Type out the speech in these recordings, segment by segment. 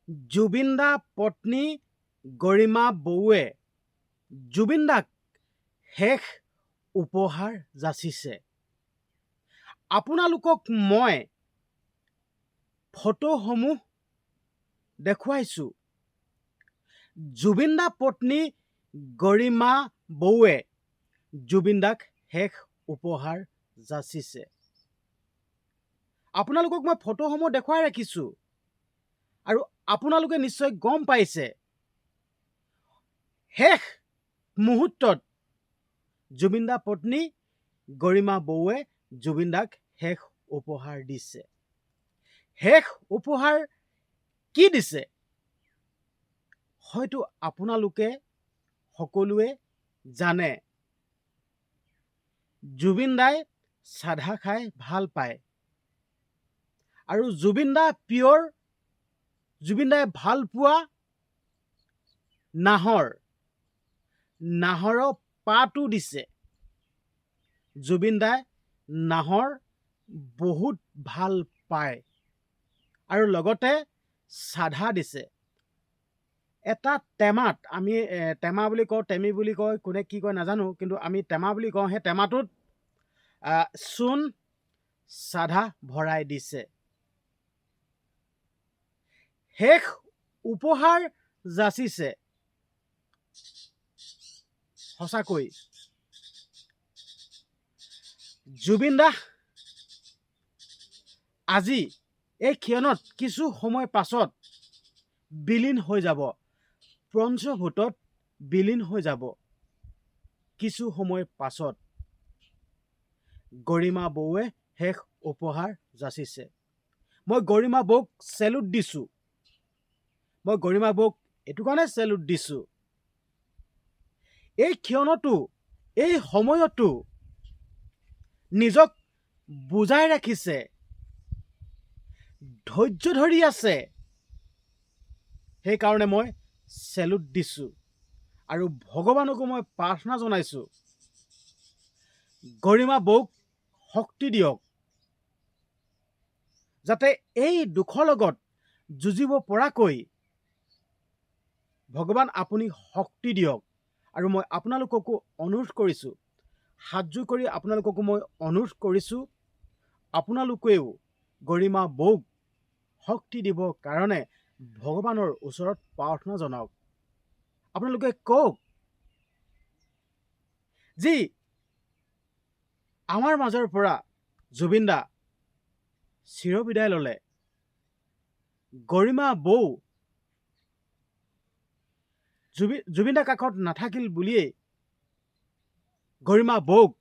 জুবিন দা পত্নী গৰিমা বৌৱে জুবিন দাক শেষ উপহাৰ যাচিছে। আপোনালোকক মই ফটোসমূহ দেখুৱাইছোঁ। জুবিন দা পত্নী গৰিমা বৌৱে জুবিন দাক শেষ উপহাৰ যাচিছে। আপোনালোকক মই ফটোসমূহ দেখুৱাই ৰাখিছোঁ আৰু আপোনালোকে নিশ্চয় গম পাইছে শেষ মুহূৰ্তত জুবিন দা পত্নী গৰিমা বৌৱে জুবিন দাক শেষ উপহাৰ দিছে। শেষ উপহাৰ কি দিছে হয়তো আপোনালোকে সকলোৱে জানে। জুবিন দাই চাধা খাই ভাল পায় আৰু জুবিন দা পিয়ৰ জুবিন দাই ভাল পোৱা নাহৰৰ পাতো দিছে। জুবিন দাই নাহৰ বহুত ভাল পায় আৰু লগতে চাধা দিছে। এটা টেমাত আমি টেমা বুলি কওঁ, টেমি বুলি কয়, কোনে কি কয় নাজানো, কিন্তু আমি টেমা বুলি কওঁ। সেই টেমাটোত চূণ চাধা ভৰাই দিছে। শেষ উপহাৰ যাচিছে। সঁচাকৈ জুবিন দা আজি এই ক্ষণত কিছু সময় পাছত বিলীন হৈ যাব, পঞ্চভূতত বিলীন হৈ যাব। কিছু সময় পাছত গৰিমা বৌৱে শেষ উপহাৰ যাচিছে। মই গৰিমা বৌক চেলুট দিছোঁ। মই গৰিমা বৌক এইটো কাৰণে চেলুট দিছোঁ, এই ক্ষণতো এই সময়তো নিজক বুজাই ৰাখিছে, ধৈৰ্য ধৰি আছে। সেইকাৰণে মই চেলুট দিছোঁ আৰু ভগৱানকো মই প্ৰাৰ্থনা জনাইছোঁ গৰিমা বৌক শক্তি দিয়ক, যাতে এই দুখৰ লগত যুঁজিব পৰাকৈ ভগৱান আপুনি শক্তি দিয়ক। আৰু মই আপোনালোককো অনুৰোধ কৰিছোঁ, হাতযোৰ কৰি আপোনালোককো মই অনুৰোধ কৰিছোঁ, আপোনালোকেও গৰিমা বৌক শক্তি দিবৰ কাৰণে ভগৱানৰ ওচৰত প্ৰাৰ্থনা জনাওক। আপোনালোকে কওক যি আমাৰ মাজৰ পৰা জুবিন দা চিৰবিদায় ল'লে, গৰিমা বৌ জুবিন দা কাষত নাথাকিল বুলিয়েই গৰিমা বৌক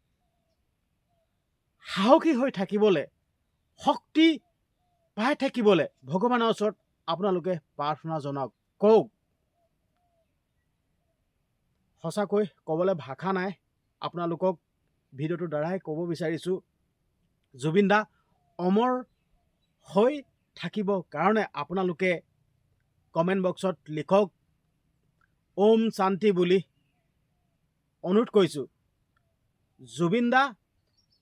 সাহসী হৈ থাকিবলৈ, শক্তি পাই থাকিবলৈ ভগৱানৰ ওচৰত আপোনালোকে প্ৰাৰ্থনা জনাওক। কওক। সঁচাকৈ ক'বলৈ ভাষা নাই। আপোনালোকক ভিডিঅ'টোৰ দ্বাৰাই ক'ব বিচাৰিছোঁ, জুবিন দা অমৰ হৈ থাকিবৰ কাৰণে আপোনালোকে কমেণ্ট বক্সত লিখক ওম শান্তি বুলি। অনুৰোধ কৰিছোঁ, জুবিন দা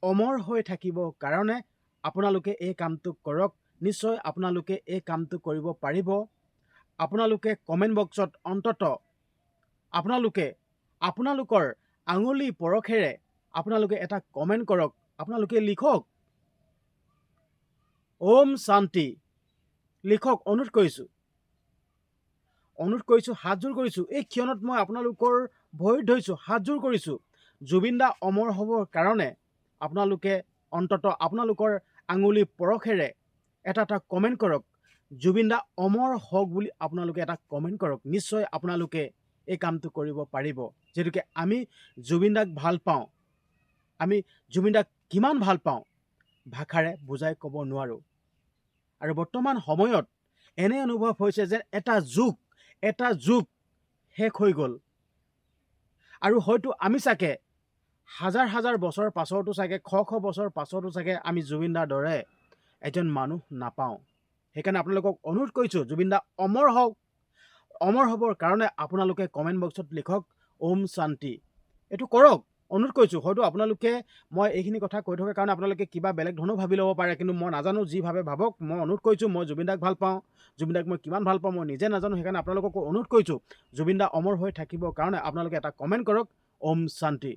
অমৰ হৈ থাকিবৰ কাৰণে আপোনালোকে এই কামটো কৰক। নিশ্চয় আপোনালোকে এই কামটো কৰিব পাৰিব। আপোনালোকে কমেণ্ট বক্সত অন্ততঃ আপোনালোকে আপোনালোকৰ আঙুলি পৰশেৰে আপোনালোকে এটা কমেণ্ট কৰক। আপোনালোকে লিখক ওম শান্তি লিখক। অনুৰোধ কৰিছোঁ, হাতযোৰ কৰিছোঁ। এই ক্ষণত মই আপোনালোকৰ ভৰিত ধৰিছোঁ, হাতযোৰ কৰিছোঁ। জুবিন দা অমৰ হ'বৰ কাৰণে আপোনালোকে অন্ততঃ আপোনালোকৰ আঙুলি পৰশেৰে এটা কমেণ্ট কৰক। জুবিন দা অমৰ হওক বুলি আপোনালোকে এটা কমেণ্ট কৰক। নিশ্চয় আপোনালোকে এই কামটো কৰিব পাৰিব। যিহেতুকে আমি জুবিন দাক ভাল পাওঁ, আমি জুবিন দাক কিমান ভাল পাওঁ ভাষাৰে বুজাই ক'ব নোৱাৰোঁ। আৰু বৰ্তমান সময়ত এনে অনুভৱ হৈছে যে এটা যুগ শেষ হৈ গ'ল। আৰু হয়তো আমি চাগে হাজাৰ বছৰ পাছতো চাগে শ বছৰ পাছতো চাগে আমি জুবিন দাৰ দৰে এজন মানুহ নাপাওঁ। সেইকাৰণে আপোনালোকক অনুৰোধ কৰিছোঁ, জুবিন দা অমৰ হওক। অমৰ হ'বৰ কাৰণে আপোনালোকে কমেণ্ট বক্সত লিখক ওম শান্তি। এইটো কৰক, অনুৰোধ কৰিছোঁ। হয়তো আপোনালোকে মই এইখিনি কথা কৈ থকাৰ কাৰণে আপোনালোকে কিবা বেলেগ ধৰণেও ভাবি ল'ব পাৰে, কিন্তু মই নাজানো, যি ভাবে ভাবক। মই অনুৰোধ কৰিছোঁ, মই জুবিন দাক ভাল পাওঁ। জুবিন দাক মই কিমান ভাল পাওঁ মই নিজে নাজানো, সেইকাৰণে আপোনালোককো অনুৰোধ কৰিছোঁ, জুবিন দা অমৰ হৈ থাকিবৰ কাৰণে আপোনালোকে এটা কমেণ্ট কৰক। ওম শান্তি।